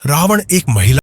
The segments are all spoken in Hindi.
रावण एक महिला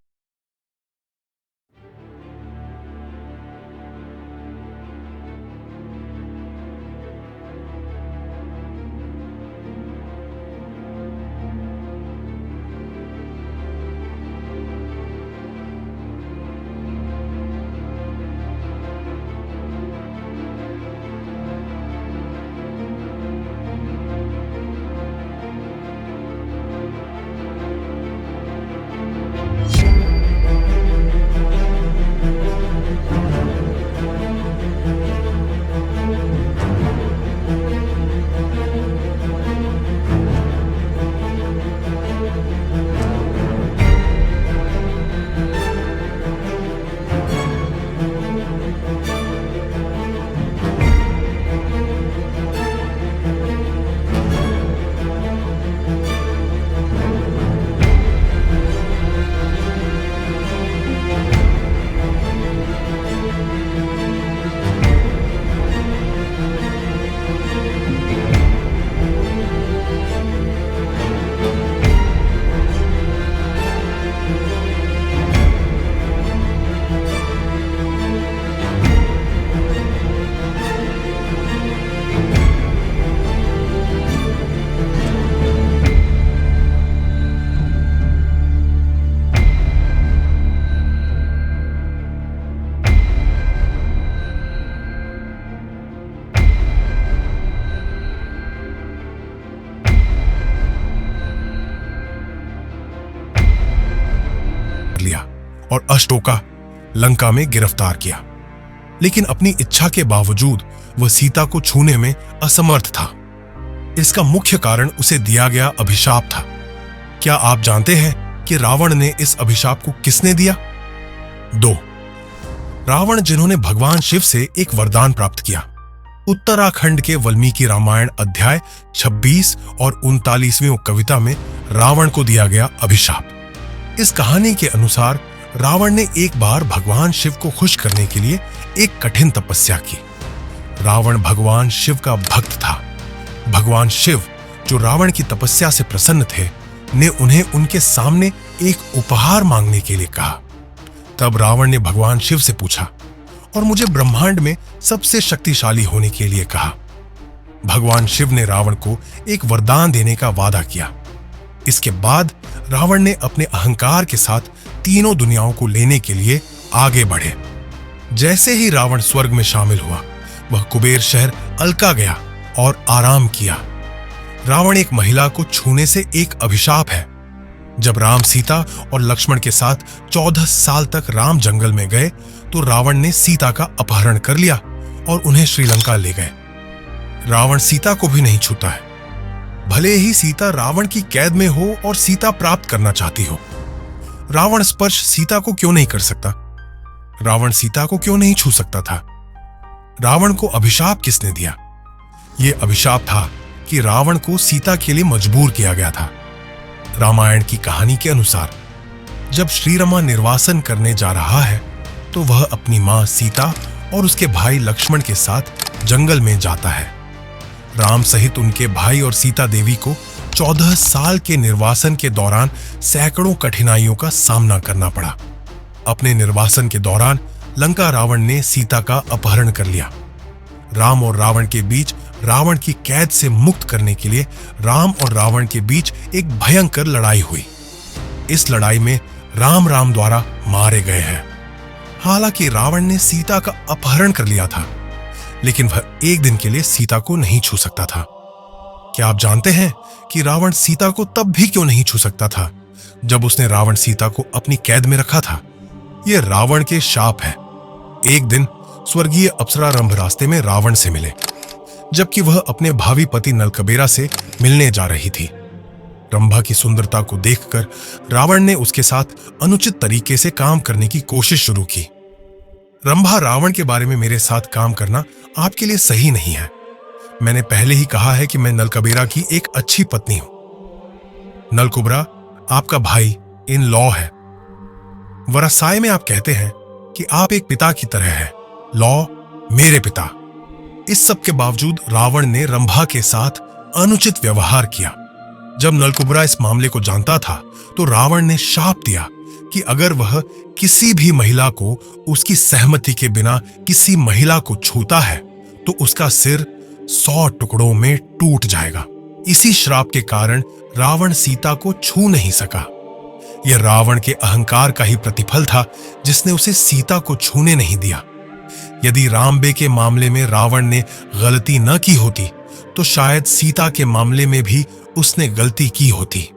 लिया और अशोका लंका में गिरफ्तार किया। लेकिन अपनी इच्छा के बावजूद वह सीता को छूने में असमर्थ था। इसका मुख्य कारण उसे दिया गया अभिशाप था। क्या आप जानते हैं कि रावण ने इस अभिशाप को किसने दिया? 2 रावण, जिन्होंने भगवान शिव से एक वरदान प्राप्त किया। उत्तराखंड के वाल्मीकि रामायण अध्याय 26 और 39वीं कविता में रावण को दिया गया अभिशाप। इस कहानी के अनुसार रावण ने एक बार भगवान शिव को खुश करने के लिए एक कठिन तपस्या की। रावण भगवान शिव का भक्त था। भगवान शिव, जो रावण की तपस्या से प्रसन्न थे, ने उन्हें उनके सामने एक उपहार मांगने के लिए कहा। तब रावण ने भगवान शिव से पूछा और मुझे ब्रह्मांड में सबसे शक्तिशाली होने के लिए कहा। भगवान शिव ने रावण को एक वरदान देने का वादा किया। इसके बाद रावण ने अपने अहंकार के साथ तीनों दुनियाओं को लेने के लिए आगे बढ़े। जैसे ही रावण स्वर्ग में शामिल हुआ, वह कुबेर शहर अलका गया और आराम किया। रावण एक महिला को छूने से एक अभिशाप है। जब राम, सीता और लक्ष्मण के साथ 14 साल तक राम जंगल में गए तो रावण ने सीता का अपहरण कर लिया और उन्हें श्रीलंका ले गए। रावण सीता को भी नहीं छूता है, भले ही सीता रावण की कैद में हो और सीता प्राप्त करना चाहती हो। रावण स्पर्श सीता को क्यों नहीं कर सकता? रावण सीता को क्यों नहीं छू सकता था? रावण को अभिशाप किसने दिया? यह अभिशाप था कि रावण को सीता के लिए मजबूर किया गया था। रामायण की कहानी के अनुसार जब श्रीरामा निर्वासन करने जा रहा है तो वह अपनी मां सीता और उसके भाई लक्ष्मण के साथ जंगल में जाता है। राम सहित उनके भाई और सीता देवी को 14 साल के निर्वासन के दौरान सैकड़ों कठिनाइयों का सामना करना पड़ा। अपने निर्वासन के दौरान लंका रावण ने सीता का अपहरण कर लिया। राम और रावण के बीच रावण की कैद से मुक्त करने के लिए राम और रावण के बीच एक भयंकर लड़ाई हुई। इस लड़ाई में राम द्वारा मारे गए हैं। हालांकि रावण ने सीता का अपहरण कर लिया था, लेकिन वह एक दिन के लिए सीता को नहीं छू सकता था। क्या आप जानते हैं कि रावण सीता को तब भी क्यों नहीं छू सकता था जब उसने रावण सीता को अपनी कैद में रखा था? यह रावण के शाप है। एक दिन स्वर्गीय अप्सरा रंभ रास्ते में रावण से मिले, जबकि वह अपने भावी पति नलकबेरा से मिलने जा रही थी। रंभा की सुंदरता को देखकर रावण ने उसके साथ अनुचित तरीके से काम करने की कोशिश शुरू की। रंभा, रावण के बारे में मेरे साथ काम करना आपके लिए सही नहीं है। मैंने पहले ही कहा है कि मैं नलकबेरा की एक अच्छी पत्नी हूं। नलकुबरा आपका भाई इन लॉ है। वरासाय में आप कहते हैं कि आप एक पिता की तरह हैं, लॉ मेरे पिता। इस सब के बावजूद रावण ने रंभा के साथ अनुचित व्यवहार किया। जब नलकुबरा इस मामले को जानता था तो रावण ने शाप दिया कि अगर वह किसी भी महिला को उसकी सहमति के बिना किसी महिला को छूता है तो उसका सिर 100 टुकड़ों में टूट जाएगा। इसी श्राप के कारण रावण सीता को छू नहीं सका। यह रावण के अहंकार का ही प्रतिफल था जिसने उसे सीता को छूने नहीं दिया। यदि रामबे के मामले में रावण ने गलती न की होती तो शायद सीता के मामले में भी उसने गलती की होती।